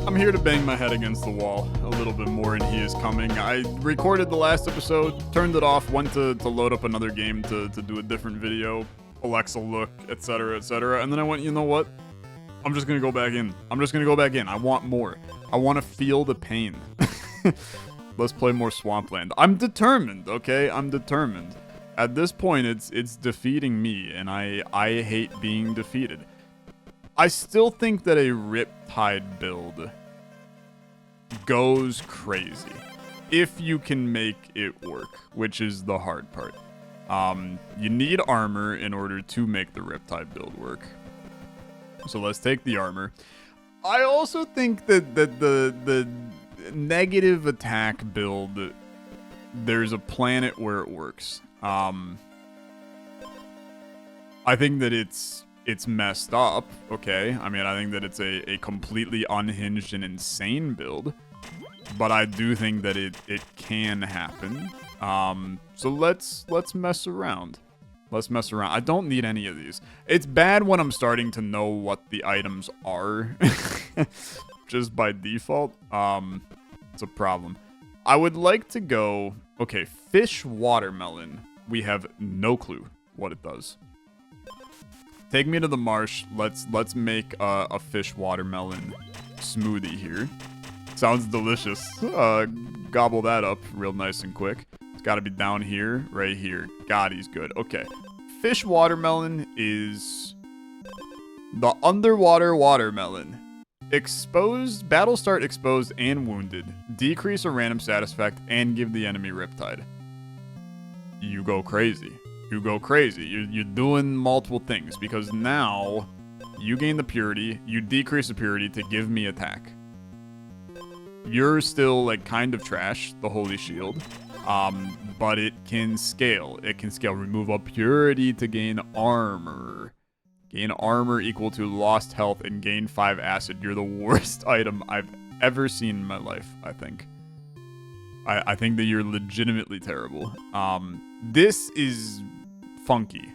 I'm here to bang my head against the wall a little bit more, and he is coming. I recorded the last episode, turned it off, went to load up another game to do a different video, Olexa look, etc., etc., and then I went, you know what? I'm just gonna go back in. I want more. I want to feel the pain. Let's play more Swampland. I'm determined, okay? I'm determined. At this point, it's defeating me, and I hate being defeated. I still think that a Riptide build goes crazy if you can make it work, which is the hard part. You need armor in order to make the Riptide build work. So let's take the armor. I also think that the negative attack build, there's a planet where it works. I think that it's messed up, okay? I mean, I think that it's a completely unhinged and insane build, but I do think that it can happen. So let's mess around. Let's mess around. I don't need any of these. It's bad when I'm starting to know what the items are just by default. It's a problem. I would like to go, okay, fish watermelon. We have no clue what it does. Take me to the marsh. Let's make a fish watermelon smoothie here. Sounds delicious. Gobble that up real nice and quick. It's got to be down here, right here. God, he's good. Okay. Fish watermelon is the underwater watermelon. Exposed, battle start exposed and wounded. Decrease a random status effect and give the enemy Riptide. You go crazy. You go crazy. You're doing multiple things because now you gain the purity, you decrease the purity to give me attack. You're still like kind of trash, the holy shield, but it can scale. It can scale. Remove a purity to gain armor. Gain armor equal to lost health and gain 5 acid. You're the worst item I've ever seen in my life, I think. I think that you're legitimately terrible. This is funky.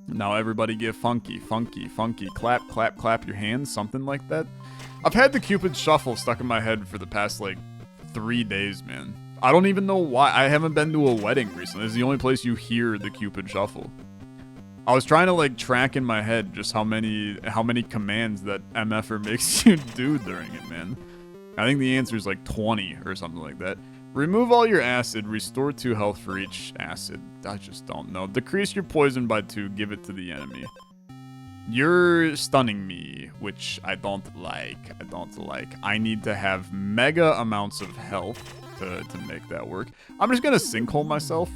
Now everybody give funky, funky, funky. Clap, clap, clap your hands, something like that. I've had the Cupid Shuffle stuck in my head for the past, like, 3 days, man. I don't even know why. I haven't been to a wedding recently. It's the only place you hear the Cupid Shuffle. I was trying to, like, track in my head just how many commands that MFer makes you do during it, man. I think the answer is, like, 20 or something like that. Remove all your acid. Restore 2 health for each acid. I just don't know. Decrease your poison by 2. Give it to the enemy. You're stunning me, which I don't like. I need to have mega amounts of health to make that work. I'm just going to sinkhole myself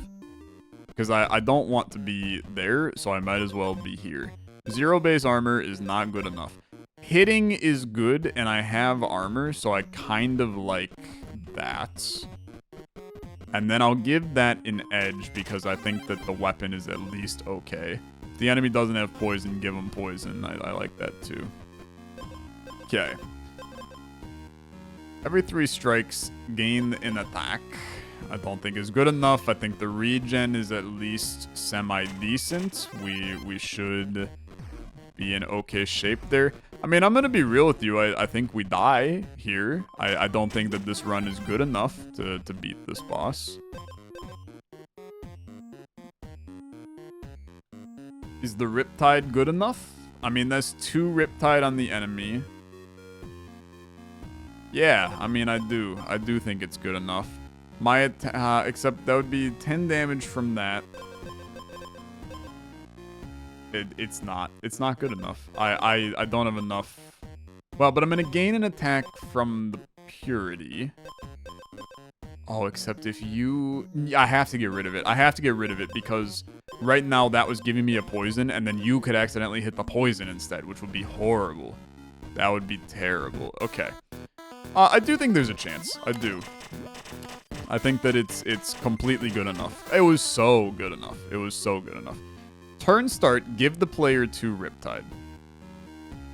because I don't want to be there, so I might as well be here. 0 base armor is not good enough. Hitting is good, and I have armor, so I kind of like that. And then I'll give that an edge because I think that the weapon is at least okay. If the enemy doesn't have poison, give him poison. I like that too. Okay. Every 3 strikes, gain an attack. I don't think is good enough. I think the regen is at least semi-decent. We should be in okay shape there. I mean, I'm going to be real with you. I think we die here. I don't think that this run is good enough to beat this boss. Is the Riptide good enough? I mean, that's 2 Riptide on the enemy. Yeah, I mean, I do think it's good enough. Except that would be 10 damage from that. It's not good enough. I don't have enough. Well, but I'm gonna gain an attack from the purity. Oh, except if I have to get rid of it. I have to get rid of it because right now that was giving me a poison, and then you could accidentally hit the poison instead, which would be horrible. That would be terrible. Okay. I do think there's a chance. I do. I think that it's completely good enough. It was so good enough. It was so good enough. Turn start, give the player 2 Riptide.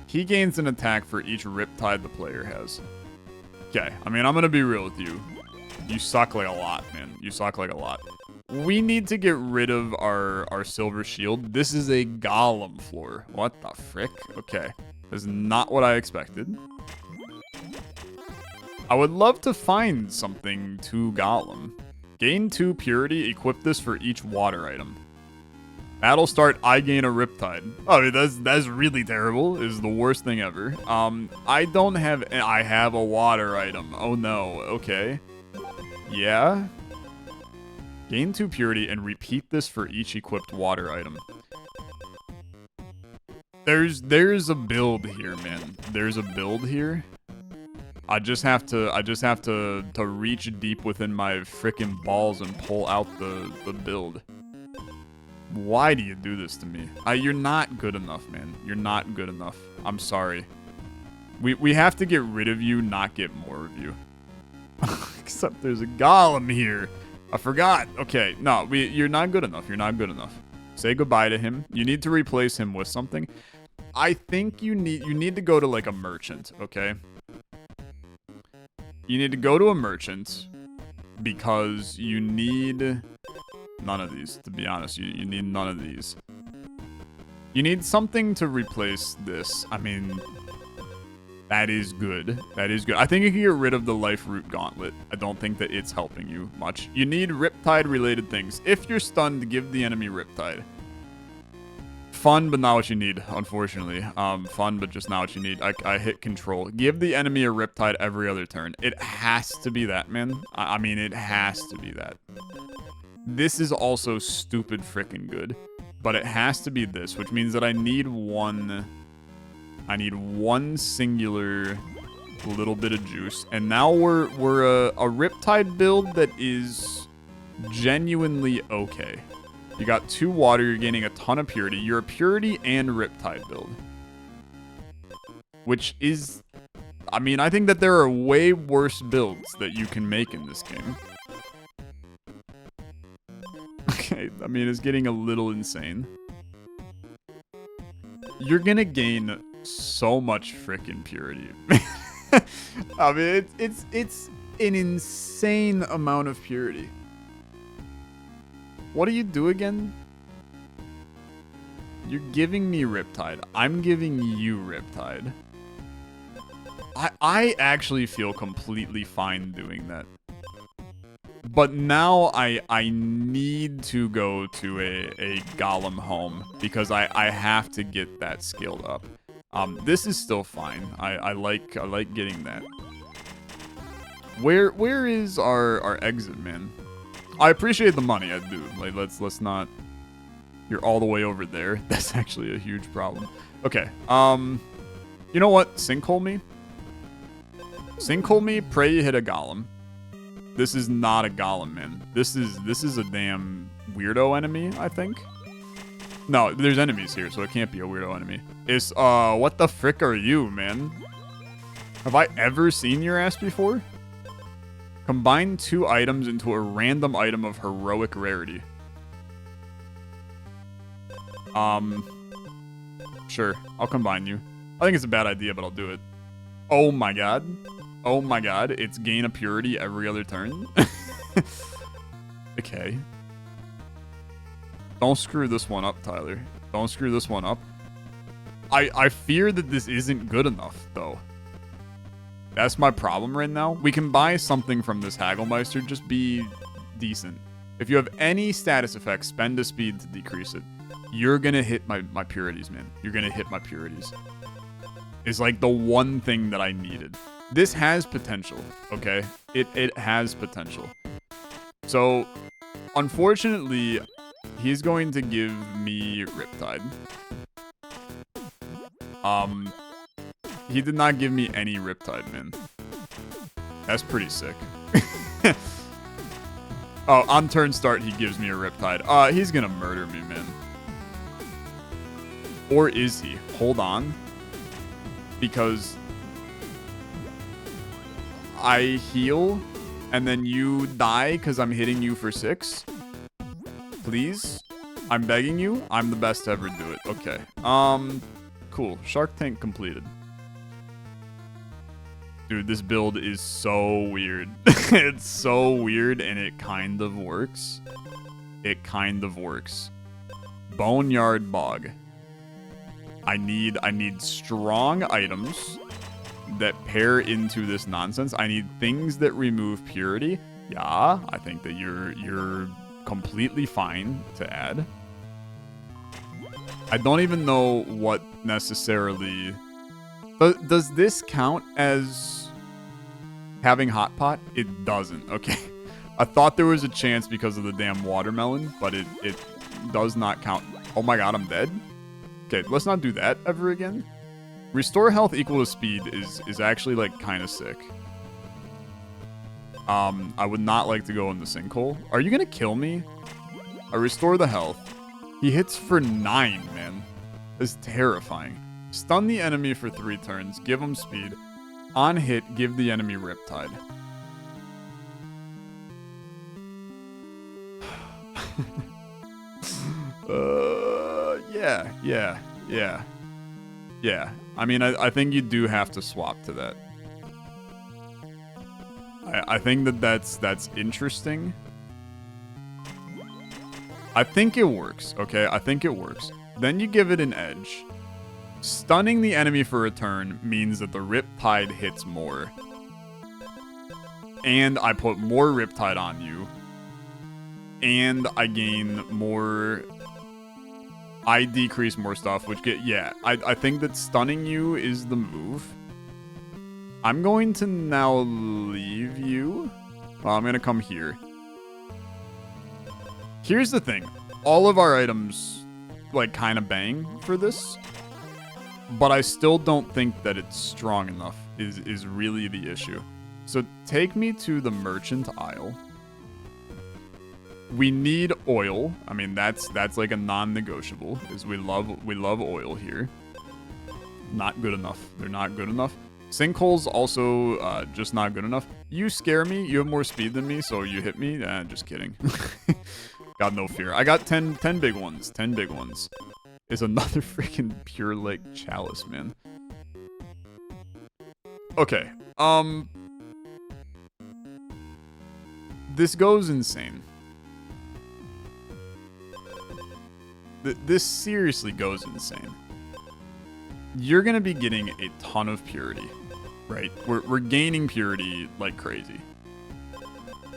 He gains an attack for each Riptide the player has. Okay, I mean, I'm gonna be real with you. You suck like a lot, man. You suck like a lot. We need to get rid of our silver shield. This is a Golem floor. What the frick? Okay. That's not what I expected. I would love to find something to Golem. Gain 2 purity, equip this for each water item. Battle start, I gain a Riptide. Oh, that's really terrible. Is the worst thing ever. I don't have, I have a water item. Oh no, okay. Yeah. Gain 2 purity and repeat this for each equipped water item. There's a build here, man. There's a build here. I just have to reach deep within my frickin' balls and pull out the build. Why do you do this to me? You're not good enough, man. You're not good enough. I'm sorry. We have to get rid of you, not get more of you. Except there's a Golem here. I forgot. Okay, no, you're not good enough. You're not good enough. Say goodbye to him. You need to replace him with something. I think you need to go to like a merchant, okay? You need to go to a merchant because you need none of these, to be honest. You need none of these. You need something to replace this. I mean, that is good. That is good. I think you can get rid of the Life Root Gauntlet. I don't think that it's helping you much. You need Riptide related things. If you're stunned, give the enemy Riptide. Fun, but not what you need, unfortunately. Fun, but just not what you need. I hit control. Give the enemy a Riptide every other turn. It has to be that, man. I mean, it has to be that. This is also stupid freaking good. But it has to be this, which means that I need one singular little bit of juice. And now we're a Riptide build that is genuinely okay. You got 2 water, you're gaining a ton of purity. You're a purity and Riptide build. Which is... I mean, I think that there are way worse builds that you can make in this game. Okay, I mean, it's getting a little insane. You're gonna gain so much freaking purity. I mean, it's an insane amount of purity. What do you do again? You're giving me Riptide. I'm giving you Riptide. I actually feel completely fine doing that. But now I need to go to a Golem home because I have to get that skilled up. This is still fine. I like getting that. Where is our exit, man? I appreciate the money, I do. Like, let's not... You're all the way over there. That's actually a huge problem. Okay, you know what? Sinkhole me. Sinkhole me, pray you hit a Golem. This is not a Golem, man. This is a damn weirdo enemy, I think. No, there's enemies here, so it can't be a weirdo enemy. It's, what the frick are you, man? Have I ever seen your ass before? Combine 2 items into a random item of heroic rarity. Sure, I'll combine you. I think it's a bad idea, but I'll do it. Oh my god. Oh my god, it's gain a purity every other turn. Okay. Don't screw this one up, Tyler. Don't screw this one up. I fear that this isn't good enough, though. That's my problem right now. We can buy something from this Hagglemeister, just be decent. If you have any status effects, spend a speed to decrease it. You're gonna hit my purities, man. You're gonna hit my purities. It's like the one thing that I needed. This has potential, okay? It has potential. So, unfortunately, he's going to give me Riptide. He did not give me any Riptide, man. That's pretty sick. Oh, on turn start, he gives me a Riptide. He's gonna murder me, man. Or is he? Hold on. Because I heal, and then you die because I'm hitting you for 6. Please? I'm begging you? I'm the best to ever do it. Okay. Cool. Shark Tank completed. Dude, this build is so weird. It's so weird, and it kind of works. It kind of works. Boneyard Bog. I need strong items. that pair into this nonsense. I need things that remove purity. Yeah, I think that you're completely fine to add. I don't even know what necessarily... Does this count as having hot pot? It doesn't. Okay. I thought there was a chance because of the damn watermelon, but it does not count. Oh my god, I'm dead? Okay, let's not do that ever again. Restore health equal to speed is actually, like, kind of sick. I would not like to go in the sinkhole. Are you gonna kill me? I restore the health. He hits for 9, man. That's terrifying. Stun the enemy for 3 turns. Give him speed. On hit, give the enemy Riptide. Yeah. I mean, I think you do have to swap to that. I think that's interesting. I think it works, okay? I think it works. Then you give it an edge. Stunning the enemy for a turn means that the Riptide hits more. And I put more Riptide on you. And I gain more... I decrease more stuff, which I think that stunning you is the move. I'm going to now leave you. Well, I'm going to come here. Here's the thing. All of our items, like, kind of bang for this. But I still don't think that it's strong enough is really the issue. So take me to the merchant aisle. We need oil. I mean, that's like a non-negotiable. Is we love oil here. Not good enough. They're not good enough. Sinkholes also just not good enough. You scare me. You have more speed than me, so you hit me. Just kidding. Got no fear. I got 10 big ones. 10 big ones. Is another freaking Pure Lake Chalice, man. Okay. This goes insane. This seriously goes insane. You're gonna be getting a ton of purity, right? We're gaining purity like crazy.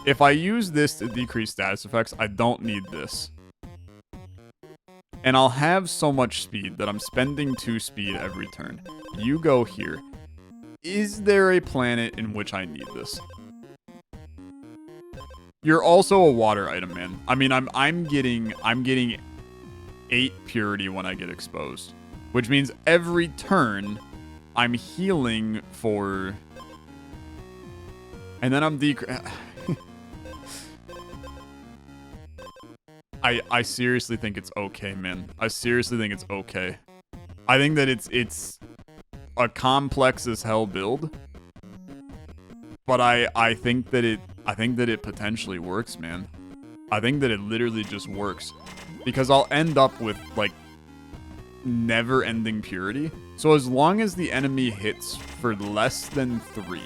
If I use this to decrease status effects, I don't need this. And I'll have so much speed that I'm spending 2 speed every turn. You go here. Is there a planet in which I need this? You're also a water item, man. I mean, I'm getting 8 purity when I get exposed, which means every turn I'm healing for, and then I'm I seriously think it's okay, man. I seriously think it's okay. I think that it's a complex as hell build, but I think that it potentially works, man. I think that it literally just works. Because I'll end up with, like, never-ending purity. So as long as the enemy hits for less than 3,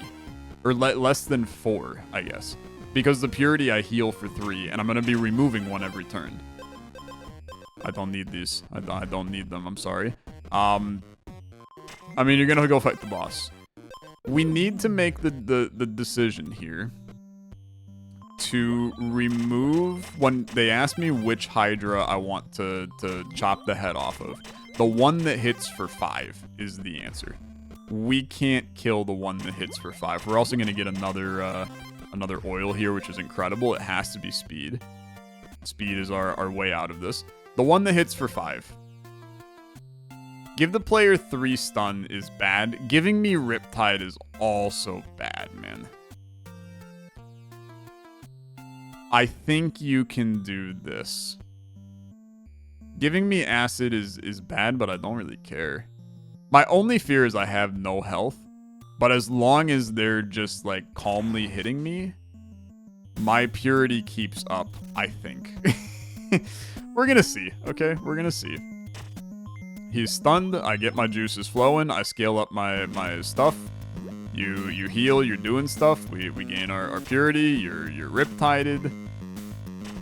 or less than 4, I guess. Because the purity I heal for 3, and I'm going to be removing 1 every turn. I don't need these. I don't need them, I'm sorry. I mean, you're going to go fight the boss. We need to make the decision here to remove, when they ask me which Hydra I want to chop the head off of, the one that hits for 5 is the answer. We can't kill the one that hits for 5. We're also going to get another oil here, which is incredible. It has to be speed. Speed is our way out of this. The one that hits for 5. Give the player 3 stun is bad. Giving me Riptide is also bad, man. I think you can do this. Giving me acid is bad, but I don't really care. My only fear is I have no health. But as long as they're just, like, calmly hitting me, my purity keeps up, I think. We're gonna see, okay? We're gonna see. He's stunned. I get my juices flowing. I scale up my stuff. You heal, you're doing stuff. We gain our purity. You're riptided.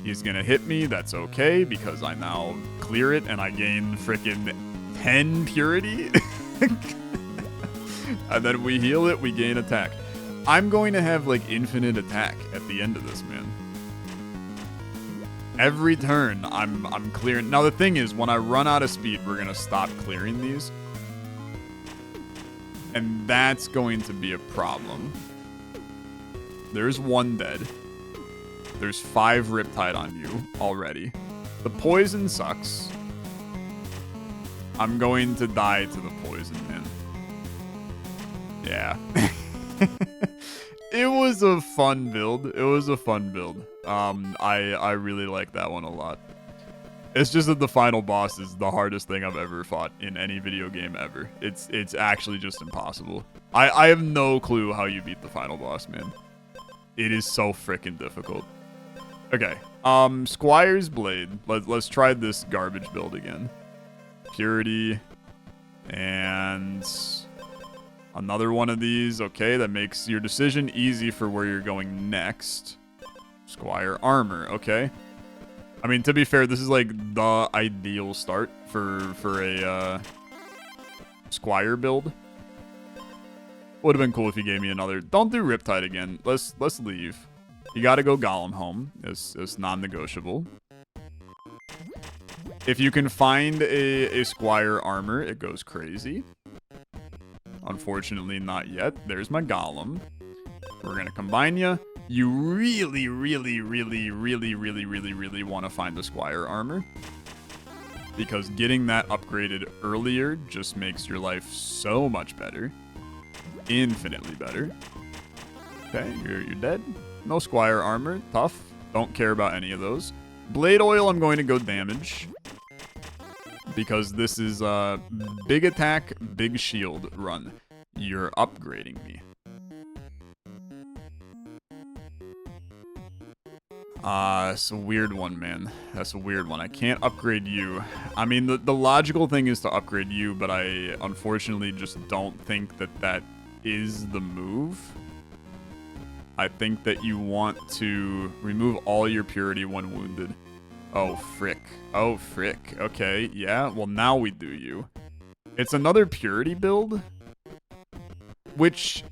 He's gonna hit me. That's okay because I now clear it and I gain freaking 10 purity. And then we heal it, we gain attack. I'm going to have, like, infinite attack at the end of this, man. Every turn, I'm clearing. Now, the thing is, when I run out of speed, we're going to stop clearing these. And that's going to be a problem. There's 1 dead. There's 5 Riptide on you already. The poison sucks. I'm going to die to the poison, man. Yeah. It was a fun build. It was a fun build. I really like that one a lot. It's just that the final boss is the hardest thing I've ever fought in any video game ever. It's actually just impossible. I have no clue how you beat the final boss, man. It is so freaking difficult. Okay. Squire's Blade. Let's try this garbage build again. Purity. And another one of these. Okay, that makes your decision easy for where you're going next. Squire Armor. Okay. I mean, to be fair, this is like the ideal start for a Squire build. Would have been cool if you gave me another. Don't do Riptide again. Let's leave. You gotta go Golem home. It's non-negotiable. If you can find a Squire Armor, it goes crazy. Unfortunately, not yet. There's my Golem. We're gonna combine you. You really want to find the Squire Armor. Because getting that upgraded earlier just makes your life so much better. Infinitely better. Okay, you're dead. No Squire Armor. Tough. Don't care about any of those. Blade Oil, I'm going to go damage. Because this is a big attack, big shield run. You're upgrading me. It's a weird one, man. That's a weird one. I can't upgrade you. I mean, the logical thing is to upgrade you, but I unfortunately just don't think that is the move. I think that you want to remove all your purity when wounded. Oh, frick. Oh, frick. Okay, yeah. Well, now we do you. It's another purity build, which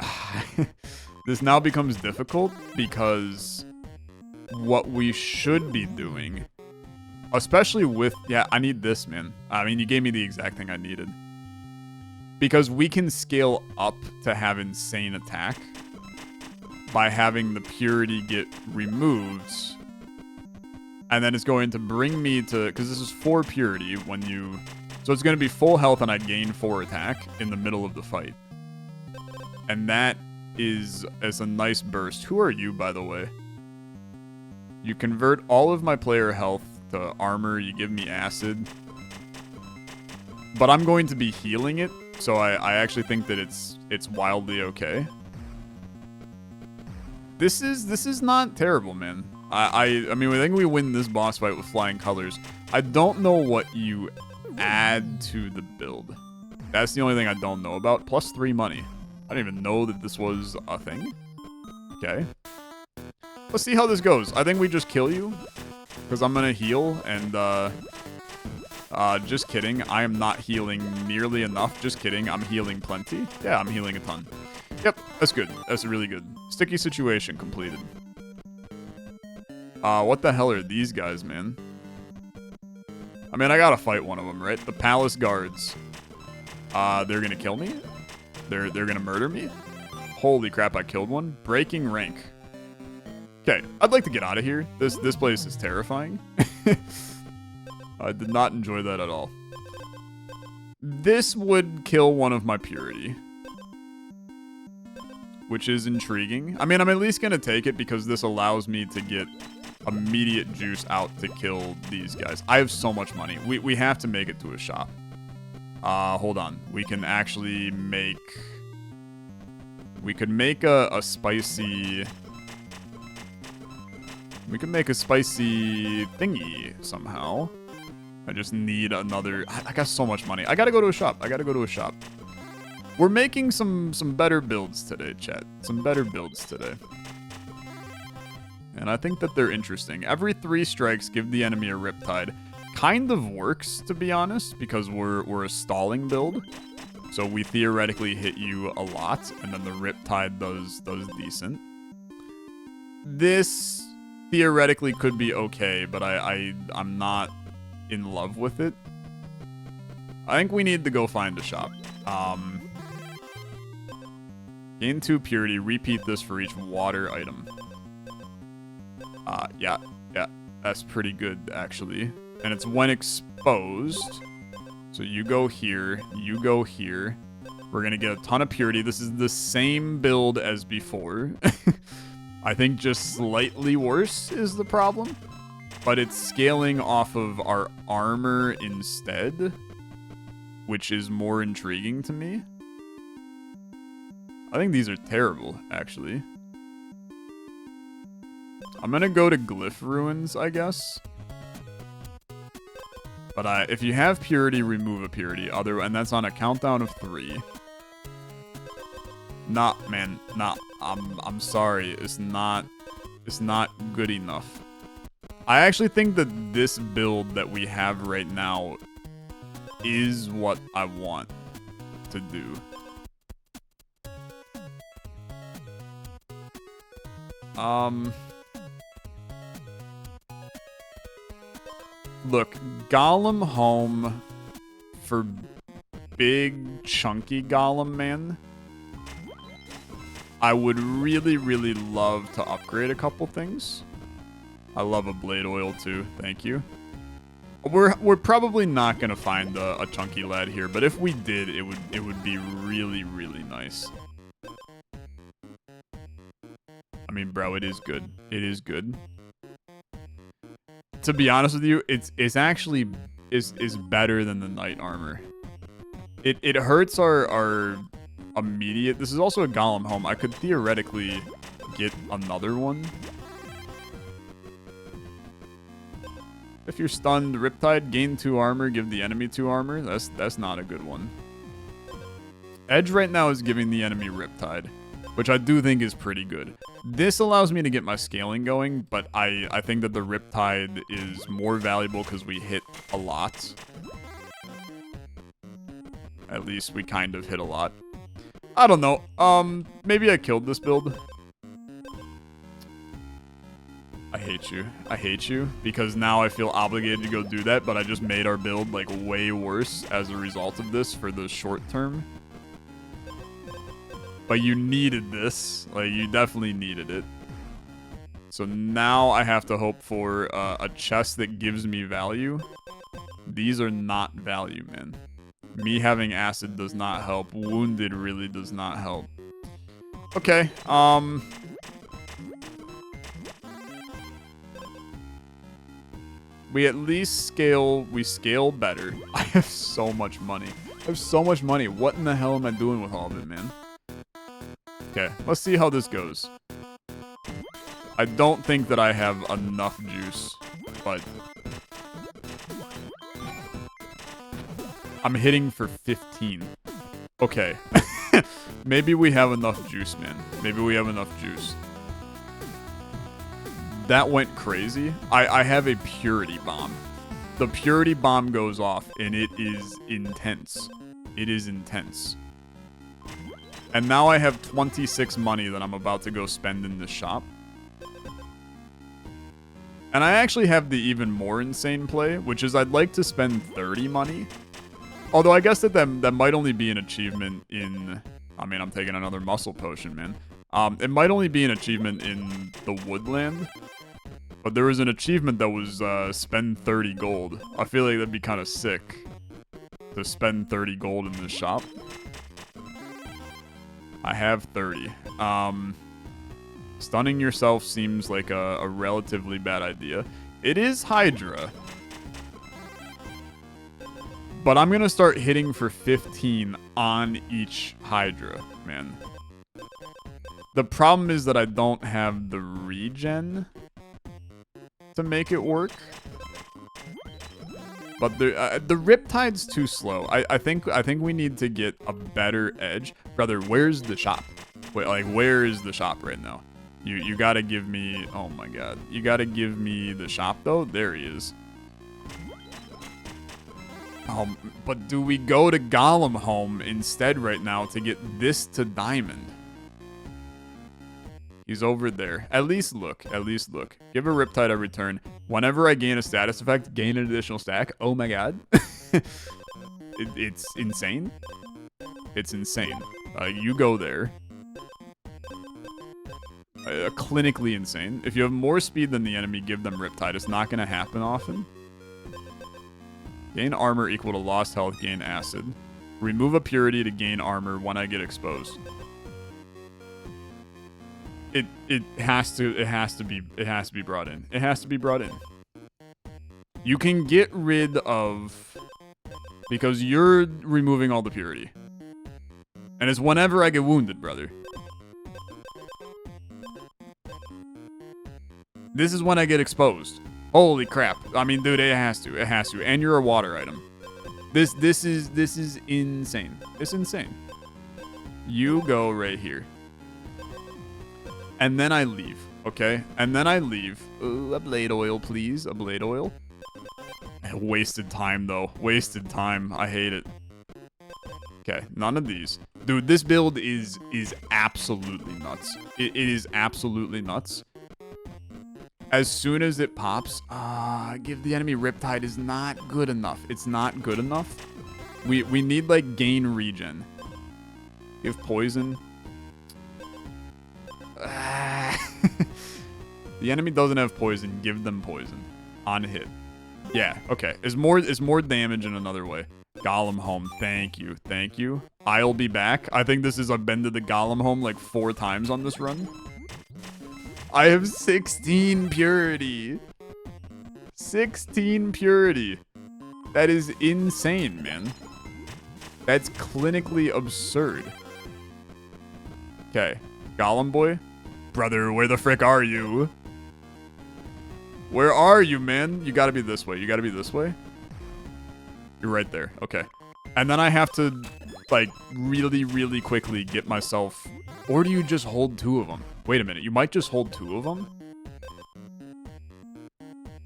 this now becomes difficult because what we should be doing, especially with, yeah, I need this, man. I mean, you gave me the exact thing I needed. Because we can scale up to have insane attack by having the purity get removed. And then it's going to bring me to, because this is 4 purity when you, so it's going to be full health and I gain 4 attack in the middle of the fight. And that is a nice burst. Who are you, by the way? You convert all of my player health to armor. You give me acid. But I'm going to be healing it, so I actually think that it's wildly okay. This is not terrible, man. I mean, I think we win this boss fight with flying colors. I don't know what you add to the build. That's the only thing I don't know about. Plus 3 money. I didn't even know that this was a thing. Okay. Let's see how this goes. I think we just kill you. Because I'm going to heal. And, just kidding. I am not healing nearly enough. Just kidding. I'm healing plenty. Yeah, I'm healing a ton. Yep, that's good. That's really good. Sticky situation completed. What the hell are these guys, man? I mean, I gotta fight one of them, right? The palace guards. They're gonna kill me? They're gonna murder me? Holy crap, I killed one. Breaking rank. Okay, I'd like to get out of here. This place is terrifying. I did not enjoy that at all. This would kill one of my purity. Which is intriguing. I mean, I'm at least gonna take it because this allows me to get immediate juice out to kill these guys. I have so much money. We have to make it to a shop. Hold on. We can actually make... We could make a spicy... We could make a spicy thingy somehow. I just need another... I got so much money. I gotta go to a shop. I gotta go to a shop. We're making some better builds today, chat. Some better builds today. And I think that they're interesting. Every 3 strikes, give the enemy a Riptide. Kind of works, to be honest, because we're a stalling build. So we theoretically hit you a lot, and then the Riptide does decent. This theoretically could be okay, but I'm not in love with it. I think we need to go find a shop. Gain 2 purity, repeat this for each water item. Yeah, that's pretty good, actually. And it's when exposed. So you go here, you go here. We're gonna get a ton of purity. This is the same build as before. I think just slightly worse is the problem. But it's scaling off of our armor instead, which is more intriguing to me. I think these are terrible, actually. I'm gonna go to Glyph Ruins, I guess. But if you have purity, remove a purity. And that's on a countdown of 3. Man, I'm sorry. It's not good enough. I actually think that this build that we have right now is what I want to do. Look, Golem home for big, chunky Golem, man. I would really, really love to upgrade a couple things. I love a blade oil too, thank you. We're probably not gonna find a chunky lad here, but if we did, it would be really, really nice. I mean, bro, it is good. It is good. To be honest with you, it's actually is better than the knight armor. It hurts our immediate. This is also a Golem home. I could theoretically get another one. If you're stunned, Riptide, gain 2 armor, give the enemy 2 armor. That's not a good one. Edge right now is giving the enemy Riptide, which I do think is pretty good. This allows me to get my scaling going, but I think that the Riptide is more valuable because we hit a lot. At least we kind of hit a lot. I don't know. Maybe I killed this build. I hate you. I hate you because now I feel obligated to go do that, but I just made our build like way worse as a result of this for the short term. But you needed this. Like, you definitely needed it. So now I have to hope for a chest that gives me value. These are not value, man. Me having acid does not help. Wounded really does not help. Okay, we at least scale better. I have so much money. I have so much money. What in the hell am I doing with all of it, man? Okay, let's see how this goes. I don't think that I have enough juice, but I'm hitting for 15. Okay. Maybe we have enough juice, man. Maybe we have enough juice. That went crazy. I have a purity bomb. The purity bomb goes off, and it is intense. It is intense. And now I have 26 money that I'm about to go spend in the shop. And I actually have the even more insane play, which is I'd like to spend 30 money. Although I guess that might only be an achievement in... I mean, I'm taking another muscle potion, man. It might only be an achievement in the woodland. But there was an achievement that was spend 30 gold. I feel like that'd be kind of sick to spend 30 gold in the shop. I have 30. Stunning yourself seems like a relatively bad idea. It is Hydra. But I'm going to start hitting for 15 on each Hydra, man. The problem is that I don't have the regen to make it work. But the Riptide's too slow. I think we need to get a better edge. Brother, where's the shop? Wait, like, where is the shop right now? You gotta give me... Oh my god. You gotta give me the shop, though? There he is. But do we go to Golem home instead right now to get this to diamond? He's over there. At least look. At least look. Give a Riptide every turn. Whenever I gain a status effect, gain an additional stack. Oh my god. It's insane. It's insane. You go there. Clinically insane. If you have more speed than the enemy, give them Riptide. It's not going to happen often. Gain armor equal to lost health, gain acid. Remove a purity to gain armor when I get exposed. It has to be brought in. It has to be brought in. You can get rid of, because you're removing all the purity. And it's whenever I get wounded, brother. This is when I get exposed. Holy crap. I mean, dude, it has to. It has to. And you're a water item. This is insane. It's insane. You go right here. And then I leave, okay? And then I leave. Ooh, a blade oil, please. A blade oil. Wasted time, though. Wasted time. I hate it. Okay, none of these. Dude, this build is absolutely nuts. It is absolutely nuts. As soon as it pops, give the enemy Riptide is not good enough. It's not good enough. We need, like, gain regen. Give poison. The enemy doesn't have poison. Give them poison. On hit. Yeah, okay. It's more damage in another way. Golem home. Thank you. Thank you. I'll be back. I think this is, I've been to the Golem home like 4 times on this run. I have 16 purity. 16 purity. That is insane, man. That's clinically absurd. Okay. Golem boy. Brother, where the frick are you? Where are you, man? You gotta be this way. You gotta be this way. You're right there. Okay. And then I have to, like, really, really quickly get myself... Or do you just hold 2 of them? Wait a minute. You might just hold 2 of them?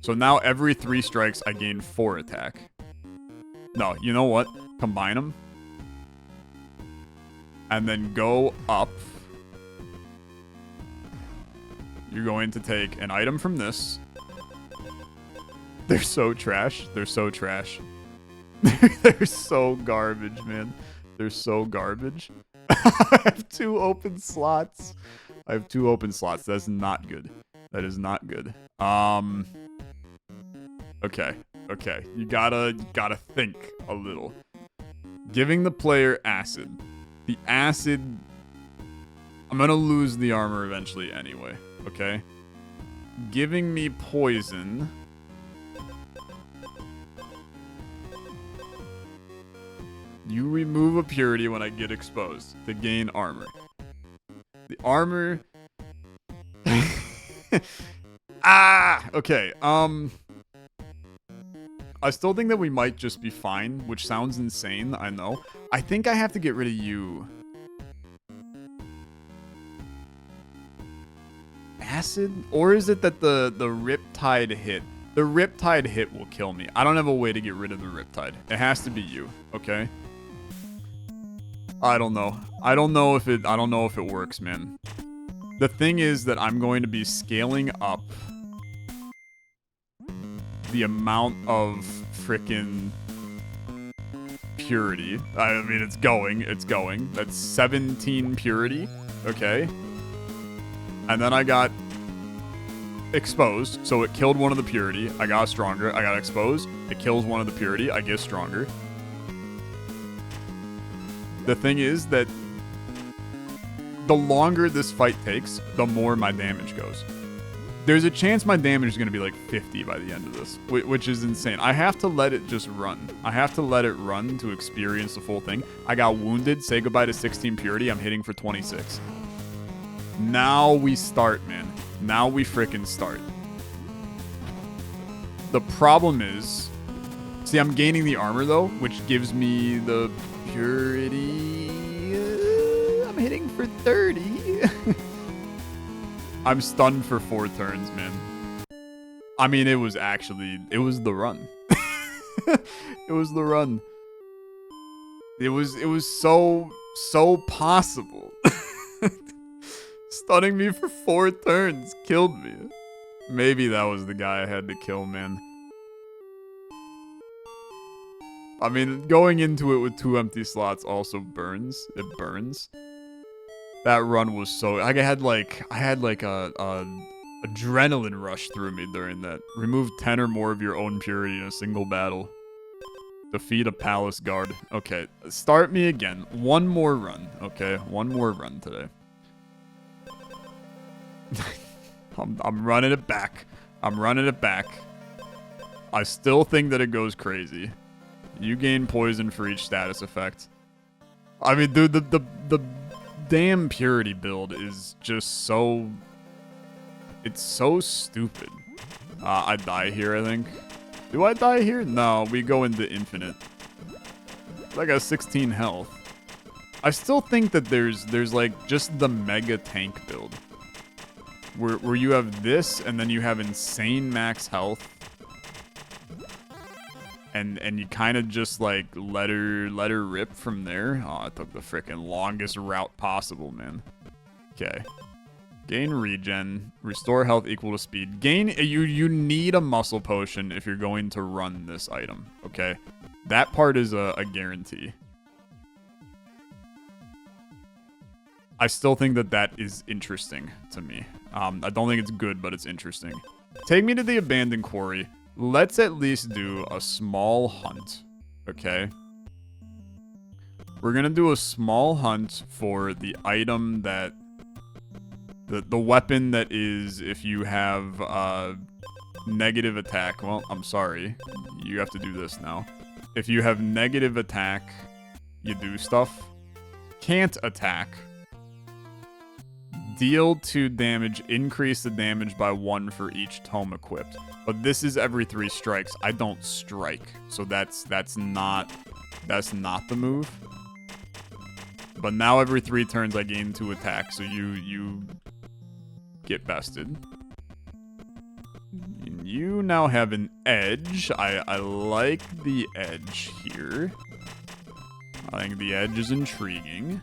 So now every 3 strikes, I gain 4 attack. No, you know what? Combine them. And then go up. You're going to take an item from this. They're so trash. They're so trash. They're so garbage, man. They're so garbage. I have 2 open slots. I have 2 open slots. That's not good. That is not good. Okay. Okay. You gotta think a little. Giving the player acid. The acid... I'm gonna lose the armor eventually anyway. Okay? Giving me poison... You remove a purity when I get exposed to gain armor. The armor... Okay, I still think that we might just be fine, which sounds insane, I know. I think I have to get rid of you. Acid? Or is it that the Riptide hit? The Riptide hit will kill me. I don't have a way to get rid of the Riptide. It has to be you, okay? I don't know. I don't know if it works, man. The thing is that I'm going to be scaling up the amount of frickin' purity. I mean, it's going. That's 17 purity, okay? And then I got exposed, so it killed one of the purity. I got stronger. I got exposed. It kills one of the purity. I get stronger. The thing is that the longer this fight takes, the more my damage goes. There's a chance my damage is going to be like 50 by the end of this, which is insane. I have to let it just run. I have to let it run to experience the full thing. I got wounded. Say goodbye to 16 purity. I'm hitting for 26. Now we start, man. Now we frickin' start. The problem is... See, I'm gaining the armor, though, which gives me the purity... I'm hitting for 30. I'm stunned for 4 turns, man. I mean, it was the run. It was the run. It was so possible. Stunning me for 4 turns killed me. Maybe that was the guy I had to kill, man. I mean, going into it with 2 empty slots also burns. It burns. That run was so... I had like a adrenaline rush through me during that. Remove 10 or more of your own purity in a single battle. Defeat a palace guard. Okay, start me again. One more run, okay? One more run today. I'm running it back. I'm running it back. I still think that it goes crazy. You gain poison for each status effect. I mean, dude, the damn purity build is just so... It's so stupid. I die here, I think. Do I die here? No, we go into infinite. I got 16 health. I still think that there's like just the mega tank build. Where you have this and then you have insane max health. And you kind of just like let her rip from there. Oh, I took the freaking longest route possible, man. Okay. Gain regen, restore health equal to speed. Gain, you need a muscle potion if you're going to run this item, okay? That part is a guarantee. I still think that is interesting to me. I don't think it's good, but it's interesting. Take me to the abandoned quarry. Let's at least do a small hunt, okay? We're gonna do a small hunt for the item that... The weapon that is, if you have negative attack... Well, I'm sorry. You have to do this now. If you have negative attack, you do stuff. Can't attack. Deal 2 damage, increase the damage by 1 for each tome equipped. But this is every 3 strikes. I don't strike, so that's not the move. But now every 3 turns I gain 2 attacks, so you get bested. And you now have an edge. I like the edge here. I think the edge is intriguing.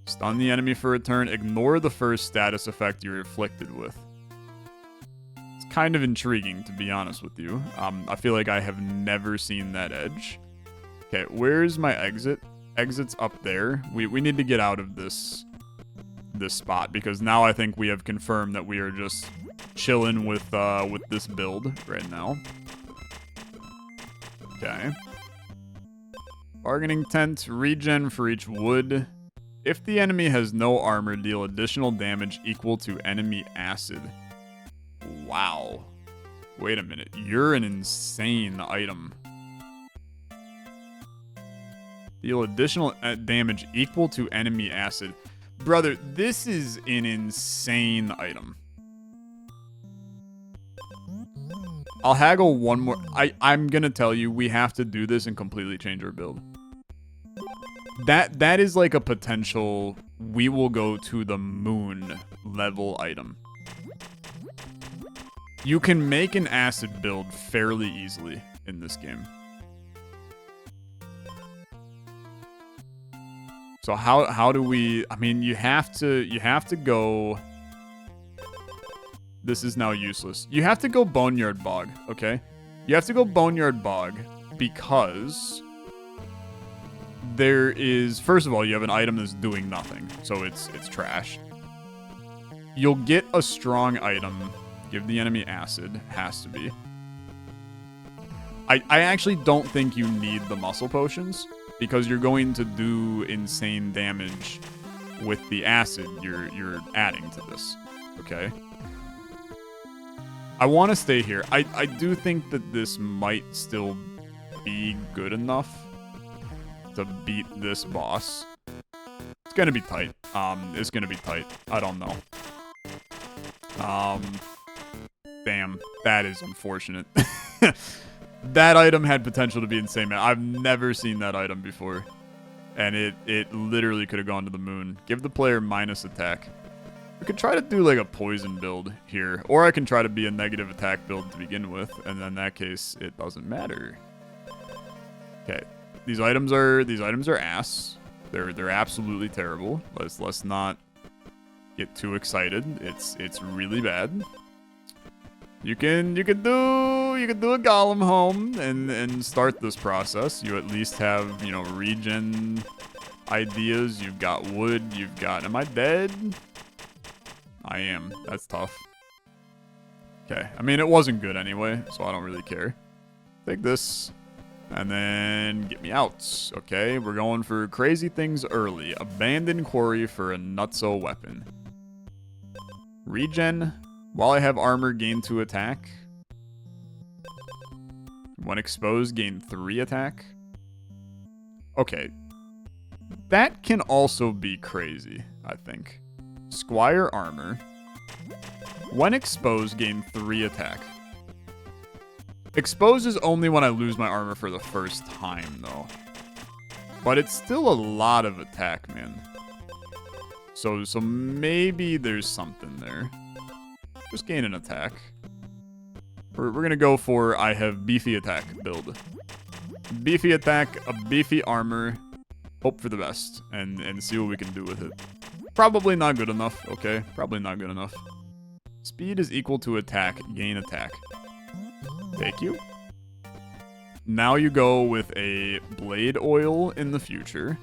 Stun the enemy for a turn. Ignore the first status effect you're afflicted with. It's kind of intriguing, to be honest with you. I feel like I have never seen that edge. Okay, where's my exit? Exit's up there. We need to get out of this spot, because now I think we have confirmed that we are just chilling with this build right now. Okay. Bargaining tent. Regen for each wood. If the enemy has no armor, deal additional damage equal to enemy acid. Wow. Wait a minute. You're an insane item. Deal additional damage equal to enemy acid. Brother, this is an insane item. I'll haggle one more. I'm gonna tell you, we have to do this and completely change our build. That is like a potential we will go to the moon level item. You can make an acid build fairly easily in this game. So how do we... I mean, you have to go... This is now useless. You have to go Boneyard Bog, okay? You have to go Boneyard Bog because... There is... First of all, you have an item that's doing nothing, so it's trash. You'll get a strong item. Give the enemy acid. Has to be. I actually don't think you need the muscle potions, because you're going to do insane damage with the acid you're adding to this. Okay? I want to stay here. I do think that this might still be good enough to beat this boss. It's gonna be tight. It's gonna be tight. I don't know. Damn. That is unfortunate. That item had potential to be insane, man. I've never seen that item before. And it literally could have gone to the moon. Give the player minus attack. I could try to do like a poison build here, or I can try to be a negative attack build to begin with, and in that case, it doesn't matter. Okay, these items are ass. They're absolutely terrible. Let's not get too excited. It's really bad. You can do a Golem home and start this process. You at least have, you know, regen ideas. You've got wood. You've got. Am I dead? I am. That's tough. Okay. I mean, it wasn't good anyway, so I don't really care. Take this. And then get me out. Okay, we're going for crazy things early. Abandoned quarry for a nutso weapon. Regen. While I have armor, gain 2 attack. When exposed, gain 3 attack. Okay. That can also be crazy, I think. Squire armor. When exposed, gain 3 attack. Exposed is only when I lose my armor for the first time, though. But it's still a lot of attack, man. So maybe there's something there. Just gain an attack. We're gonna go for I have beefy attack build. Beefy attack, a beefy armor. Hope for the best, and see what we can do with it. Probably not good enough, okay? Probably not good enough. Speed is equal to attack, gain attack. Thank you. Now you go with a blade oil in the future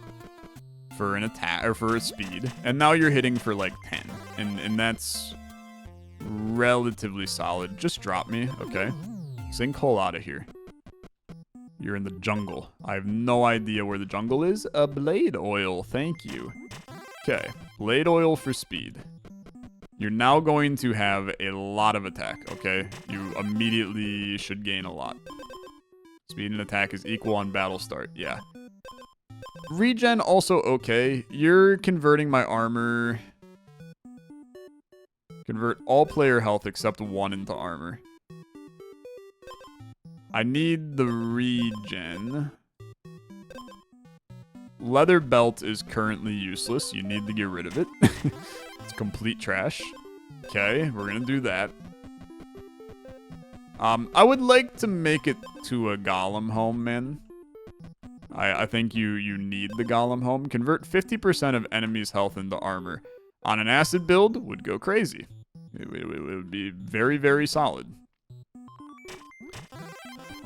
for an attack or for a speed, and now you're hitting for like 10, and that's relatively solid. Just drop me, okay? Sinkhole out of here. You're in the jungle. I have no idea where the jungle is. A blade oil, thank you. Okay, blade oil for speed. You're now going to have a lot of attack, okay? You immediately should gain a lot. Speed and attack is equal on battle start, yeah. Regen also okay. You're converting my armor. Convert all player health except 1 into armor. I need the regen. Leather belt is currently useless. You need to get rid of it. It's complete trash. Okay, we're gonna do that. I would like to make it to a Golem home, man. I think you need the Golem home. Convert 50% of enemies' health into armor. On an acid build, would go crazy. It would be very, very solid.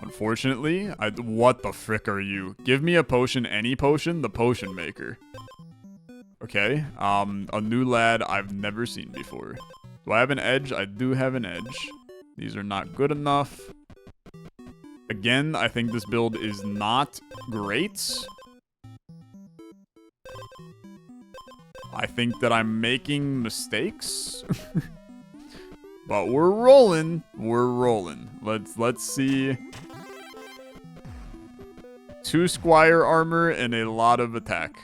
Unfortunately, what the frick are you? Give me a potion, any potion, the potion maker. Okay, a new lad I've never seen before. Do I have an edge? I do have an edge. These are not good enough. Again, I think this build is not great. I think that I'm making mistakes. But we're rolling. We're rolling. Let's see. 2 squire armor and a lot of attack.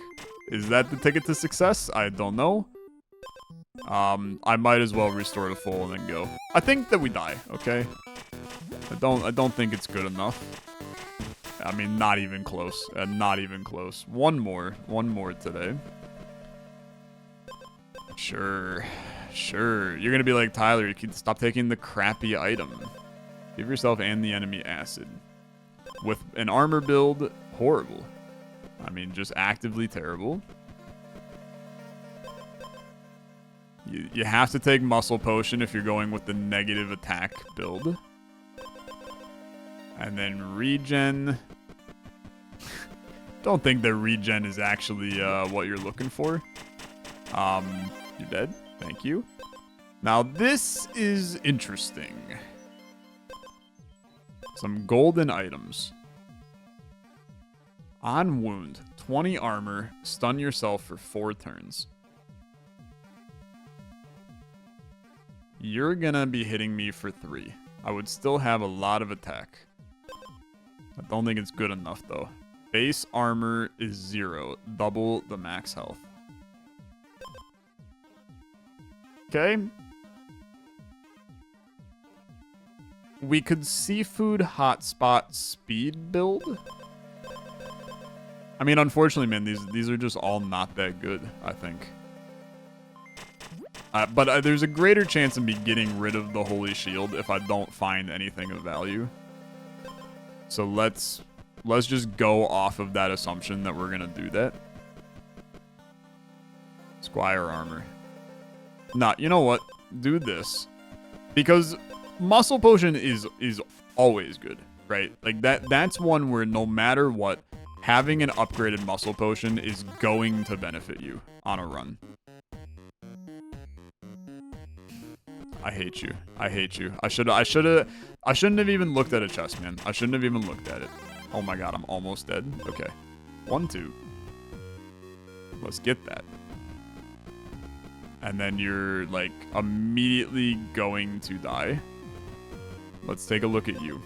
Is that the ticket to success? I don't know. I might as well restore to full and then go. I think that we die, okay? I don't think it's good enough. I mean, not even close. Not even close. One more today. Sure. You're gonna be like, Tyler, you can stop taking the crappy item. Give yourself and the enemy acid. With an armor build, horrible. I mean, just actively terrible. You have to take muscle potion if you're going with the negative attack build. And then regen. Don't think that regen is actually what you're looking for. You're dead. Thank you. Now this is interesting. Some golden items. On wound, 20 armor, stun yourself for 4 turns. You're gonna be hitting me for 3. I would still have a lot of attack. I don't think it's good enough though. Base armor is 0, double the max health. Okay. We could seafood hotspot speed build. I mean, unfortunately, man, these are just all not that good, I think. But there's a greater chance of me getting rid of the Holy Shield if I don't find anything of value. So let's just go off of that assumption that we're gonna do that. Squire armor. Nah, you know what? Do this. Because muscle potion is always good, right? Like that's one where no matter what, having an upgraded muscle potion is going to benefit you on a run. I hate you. I hate you. I shouldn't have even looked at a chest, man. I shouldn't have even looked at it. Oh my god, I'm almost dead. Okay. 1, 2. Let's get that. And then you're, like, immediately going to die. Let's take a look at you.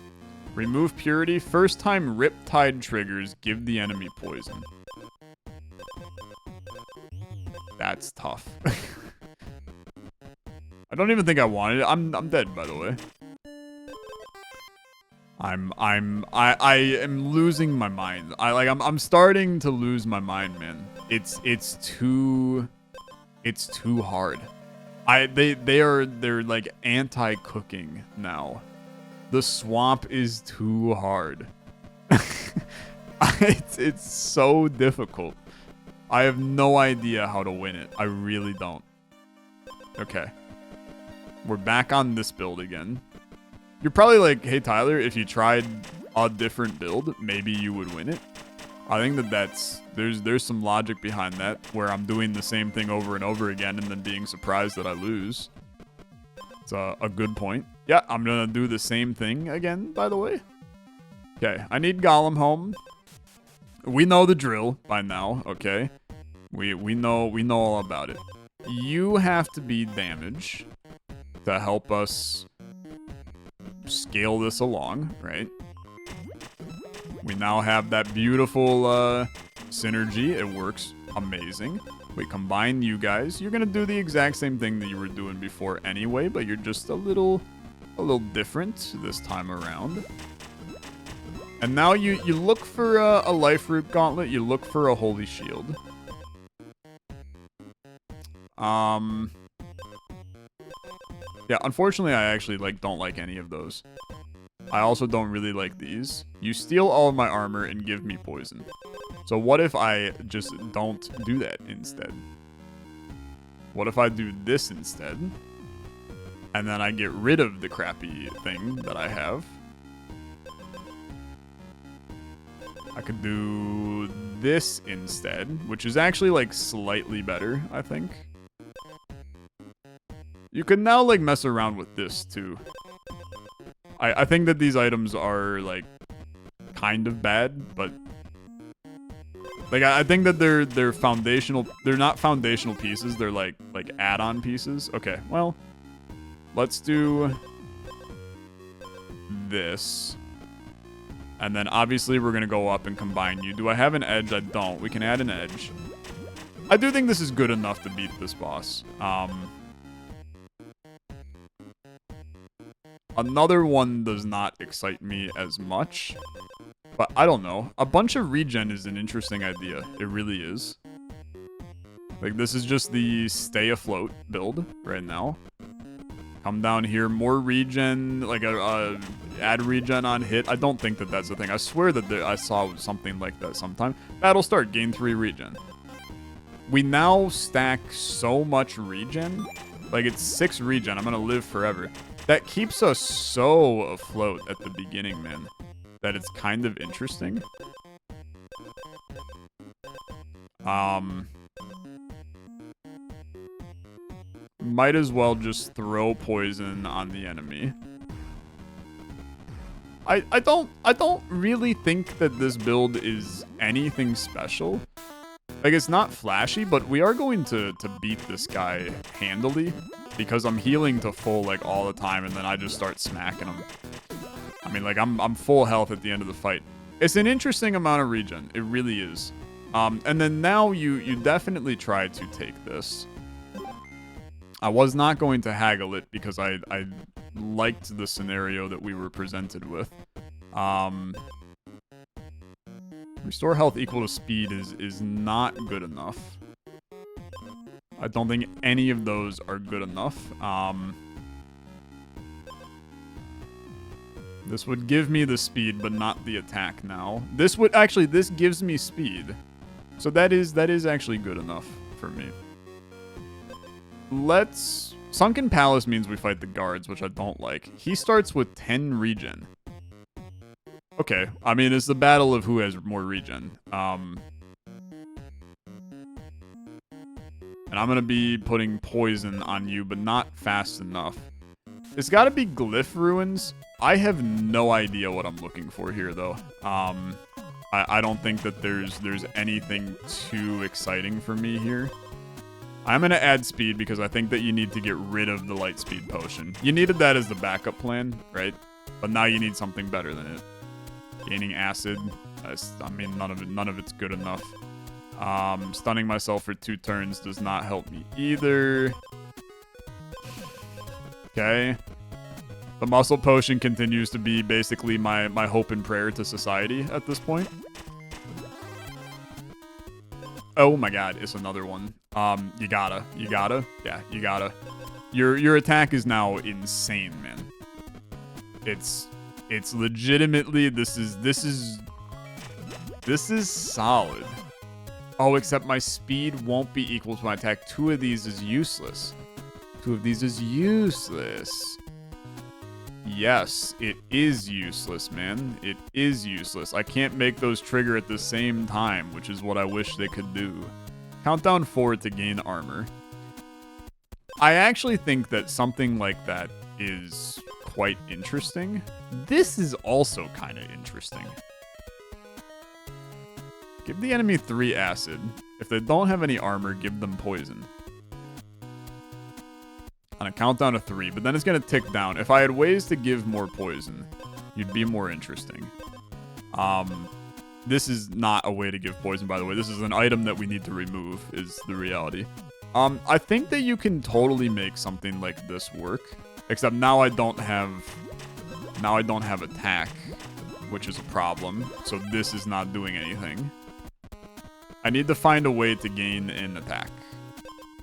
Remove purity. First time Riptide triggers, give the enemy poison. That's tough. I don't even think I wanted it. I'm dead, by the way. I am losing my mind. I'm starting to lose my mind, man. It's too hard. They're like anti-cooking now. The swamp is too hard. It's so difficult. I have no idea how to win it. I really don't. Okay. We're back on this build again. You're probably like, hey Tyler, if you tried a different build, maybe you would win it. I think there's some logic behind that, where I'm doing the same thing over and over again and then being surprised that I lose. It's a good point. Yeah, I'm gonna do the same thing again, by the way. Okay, I need Golem home. We know the drill by now, okay? We know all about it. You have to be damage to help us scale this along, right? We now have that beautiful synergy. It works amazing. We combine you guys. You're gonna do the exact same thing that you were doing before anyway, but you're just a little different this time around. And now you look for a life root gauntlet. You look for a holy shield. Yeah, unfortunately, I actually don't like any of those. I also don't really like these. You steal all of my armor and give me poison. So what if I just don't do that instead? What if I do this instead? And then I get rid of the crappy thing that I have. I could do this instead, which is actually like slightly better, I think. You can now like mess around with this too. I think that these items are like kind of bad, but like I think that they're foundational. They're not foundational pieces. They're like add-on pieces. Okay, well, let's do this. And then obviously we're gonna go up and combine you. Do I have an edge? I don't. We can add an edge. I do think this is good enough to beat this boss. Another one does not excite me as much, but I don't know. A bunch of regen is an interesting idea. It really is. Like, this is just the stay afloat build right now. Come down here, more regen, like add regen on hit. I don't think that that's the thing. I swear that I saw something like that sometime. Battle start, gain 3 regen. We now stack so much regen. Like, it's 6 regen. I'm gonna live forever. That keeps us so afloat at the beginning, man, that it's kind of interesting. Might as well just throw poison on the enemy. I don't really think that this build is anything special. Like, it's not flashy, but we are going to beat this guy handily. Because I'm healing to full, like, all the time, and then I just start smacking him. I mean, like, I'm full health at the end of the fight. It's an interesting amount of regen. It really is. And then now you definitely try to take this. I was not going to haggle it because I liked the scenario that we were presented with. Restore health equal to speed is not good enough. I don't think any of those are good enough. This would give me the speed, but not the attack now. This gives me speed. So that is actually good enough for me. Sunken Palace means we fight the guards, which I don't like. He starts with 10 regen. Okay, I mean, it's the battle of who has more regen. And I'm gonna be putting poison on you, but not fast enough. It's gotta be Glyph Ruins. I have no idea what I'm looking for here, though. I don't think that there's anything too exciting for me here. I'm going to add speed because I think that you need to get rid of the light speed potion. You needed that as the backup plan, right? But now you need something better than it. Gaining acid. I mean, none of it's good enough. Stunning myself for 2 turns does not help me either. Okay. The muscle potion continues to be basically my hope and prayer to society at this point. Oh my god, it's another one. You gotta. Yeah, you gotta. Your attack is now insane, man. It's legitimately, this is solid. Oh, except my speed won't be equal to my attack. 2 of these is useless. 2 of these is useless. Yes, it is useless, man. It is useless. I can't make those trigger at the same time, which is what I wish they could do. Countdown 4 to gain armor. I actually think that something like that is quite interesting. This is also kind of interesting. Give the enemy 3 acid. If they don't have any armor, give them poison. On a countdown of 3, but then it's going to tick down. If I had ways to give more poison, you'd be more interesting. This is not a way to give poison, by the way. This is an item that we need to remove, is the reality. I think that you can totally make something like this work, except now I don't have attack, which is a problem. So this is not doing anything. I need to find a way to gain an attack.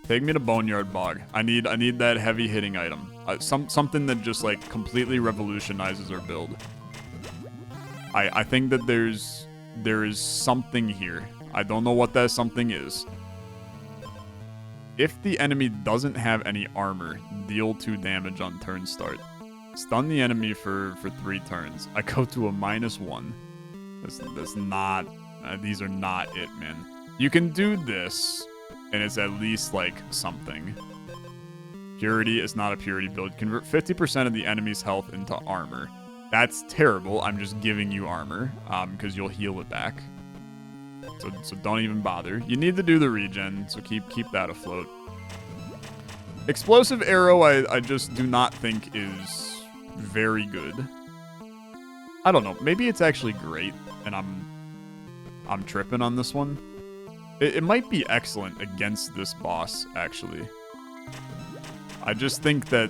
Take me to Boneyard Bog. I need that heavy hitting item. Something that just like completely revolutionizes our build. I think that there is something here. I don't know what that something is. If the enemy doesn't have any armor, deal 2 damage on turn start. Stun the enemy for 3 turns. I go to a -1. That's not. These are not it, man. You can do this. And it's at least, like, something. Purity is not a purity build. Convert 50% of the enemy's health into armor. That's terrible. I'm just giving you armor, because you'll heal it back. So don't even bother. You need to do the regen, so keep that afloat. Explosive arrow, I just do not think is very good. I don't know. Maybe it's actually great, and I'm tripping on this one. It might be excellent against this boss, actually. I just think that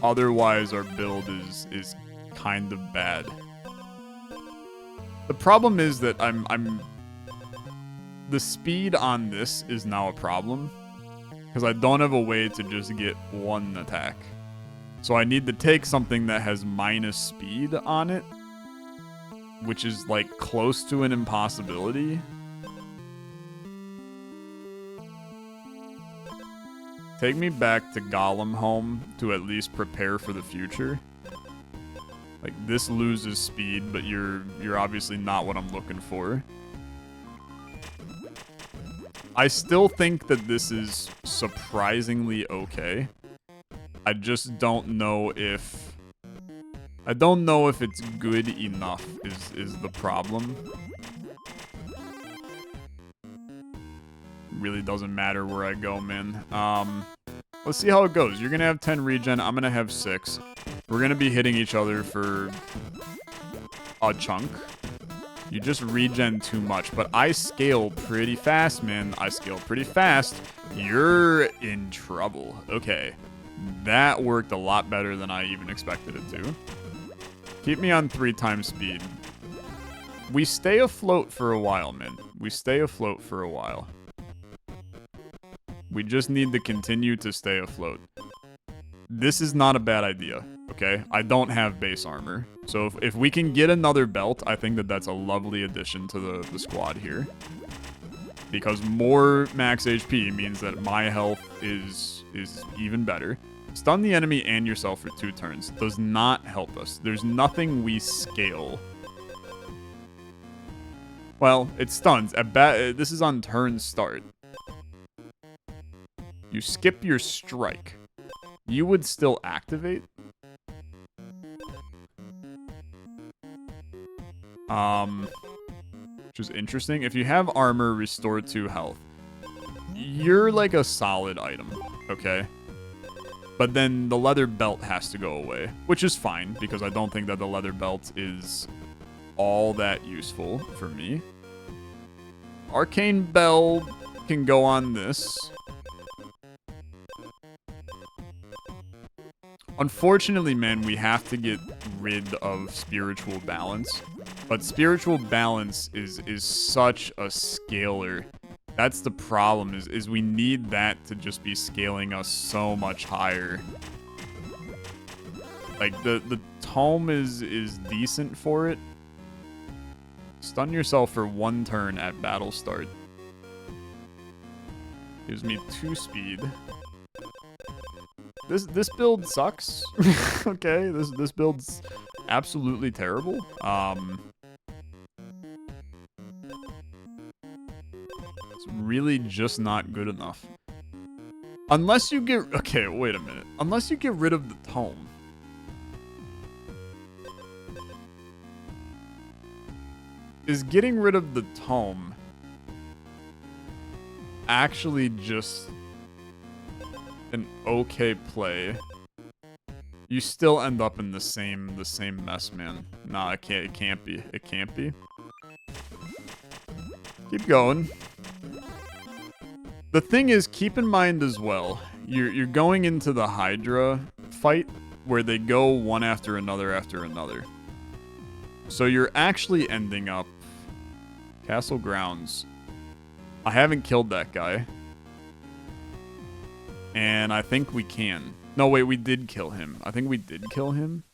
otherwise our build is kind of bad. The problem is that the speed on this is now a problem, because I don't have a way to just get 1 attack. So I need to take something that has minus speed on it, which is like close to an impossibility. Take me back to Golem home to at least prepare for the future. Like, this loses speed, but you're obviously not what I'm looking for. I still think that this is surprisingly okay. I just don't know if... I don't know if it's good enough is the problem. Really doesn't matter where I go, man. Let's see how it goes. You're gonna have 10 regen. I'm gonna have 6. We're gonna be hitting each other for a chunk. You just regen too much, but I scale pretty fast, man. I scale pretty fast. You're in trouble. Okay. That worked a lot better than I even expected it to. Keep me on 3 times speed. We stay afloat for a while, man. We stay afloat for a while. We just need to continue to stay afloat. This is not a bad idea, okay? I don't have base armor. So if we can get another belt, I think that that's a lovely addition to the squad here. Because more max HP means that my health is even better. Stun the enemy and yourself for 2 turns does not help us. There's nothing we scale. Well, it stuns. This is on turn start. You skip your strike. You would still activate? Which is interesting. If you have armor, restore 2 health. You're like a solid item, okay? But then the leather belt has to go away, which is fine, because I don't think that the leather belt is all that useful for me. Arcane Bell can go on this. Unfortunately, man, we have to get rid of spiritual balance. But spiritual balance is such a scaler. That's the problem, is we need that to just be scaling us so much higher. Like, the tome is decent for it. Stun yourself for 1 turn at battle start. Gives me 2 speed. This build sucks. Okay, this build's absolutely terrible. It's really just not good enough. Unless you get... Okay, wait a minute. Unless you get rid of the tome. Is getting rid of the tome actually just an okay play? You still end up in the same mess, man. Nah, it can't be. It can't be. Keep going. The thing is, keep in mind as well, you're going into the Hydra fight where they go one after another. So you're actually ending up Castle Grounds. I haven't killed that guy. And I think we can. No, wait, we did kill him. I think we did kill him.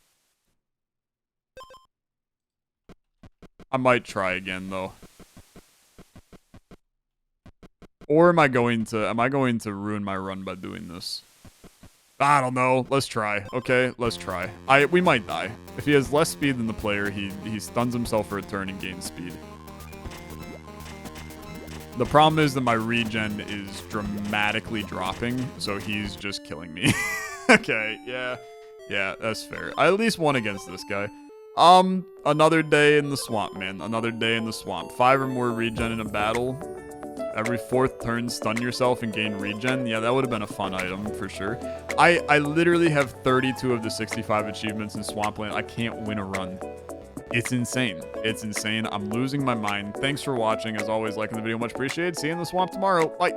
I might try again, though. Or am I going to ruin my run by doing this? I don't know. Let's try. Okay, let's try. We might die. If he has less speed than the player, he stuns himself for a turn and gains speed. The problem is that my regen is dramatically dropping, so he's just killing me. Okay, yeah. Yeah, that's fair. I at least won against this guy. Another day in the swamp, man. Another day in the swamp. 5 or more regen in a battle. Every 4th turn, stun yourself and gain regen. Yeah, that would have been a fun item for sure. I literally have 32 of the 65 achievements in Swampland. I can't win a run. It's insane. It's insane. I'm losing my mind. Thanks for watching. As always, liking the video, much appreciated. See you in the swamp tomorrow. Bye.